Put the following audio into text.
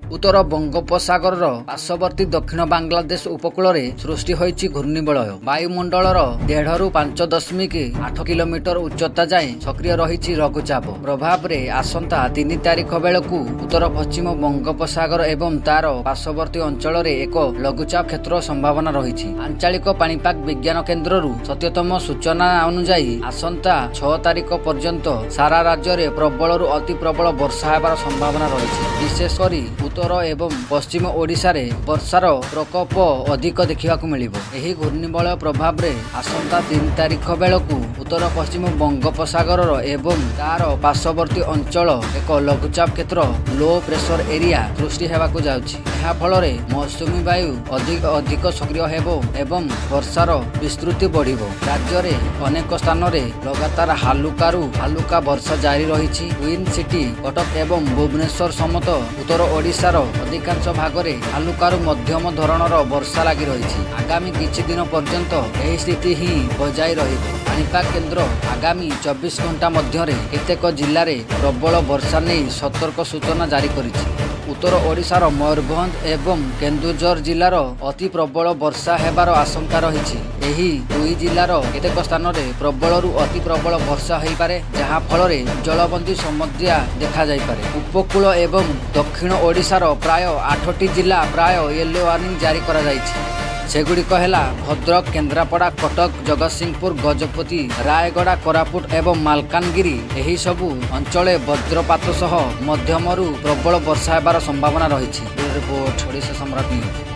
उत्तर बंगोपसागर पार्श्ववर्ती दक्षिण बांग्लादेश उपकूल सृष्टि होइछि घूर्णिबलय। वायुमंडलर 1.5 ରୁ 5.8 किलोमीटर उच्चता जाए सक्रिय रही लघुचाप प्रभाव में आसंता 3 तारिख बेलू उत्तर पश्चिम बंगोपसागर एवं तार पार्श्ववर्ती अंचल एक लघुचाप क्षेत्र संभावना रही। आंचलिक पाणीपाग विज्ञान केन्द्र सत्यतम सूचना अनुसार आसंता 6 तारिख पर्यंत सारा राज्य में प्रबल अति प्रबल वर्षा होबार संभावना रही। विशेषकर उत्तर एवं पश्चिम ओडिशा रे वर्षार प्रकोप अधिक देखा मिलिबो। एही घूर्णिबलय प्रभाव में आसंता 3 तारिख बेलू उत्तर पश्चिम बंगोपसागर एवं तार पार्श्ववर्ती अंचल एक लघुचाप क्षेत्र लो प्रेशर एरिया सृष्टि होगाकू जाउछि। ଏହା ଫଳରେ मौसुमी वायु अधिक सक्रिय हेबो एवं वर्षार विस्तृति बढ़िबो। राज्य अनेक स्थान में लगातार हालुका वर्षा जारी रही। ट्विन सिटी कटक एवं भुवनेश्वर समत उत्तर ओडिशार अधिकांश भाग में हालुकारु मध्यम धरणर वर्षा लगी रही। आगामी किछि दिन पर्यंत यही स्थिति ही बजाय रहिबो। पाणीपाग केन्द्र आगामी 24 घंटा मध्य केतेक जिले में प्रबल वर्षा नहीं सतर्क सूचना जारी करिछि। उत्तर ओडिशार मयूरभंज एवं केन्दुझर जिलार अति प्रबल वर्षा हेबार आशंका रही। एही दुई जिलार केतेक स्थान में प्रबलरू अति प्रबल वर्षा हो पारे, जहाँ फल जलबंदी समस्या देखा जाय पारे। उपकूल एवं दक्षिण ओडिशार प्राय 8टी जिला प्राय येलो वार्निंग जारी करा जायछि। सेगुड़िक है भद्रक, केन्द्रापड़ा, कटक, जगतसिंहपुर, गजपति, रायगड़ा, कोरापुट एवं मालकानगिरी एही सबु अंचल वज्रपात सह मध्यमरू प्रबल वर्षा होबार संभावना रही। रिपोर्ट ओडिशा सम्राट न्यूज।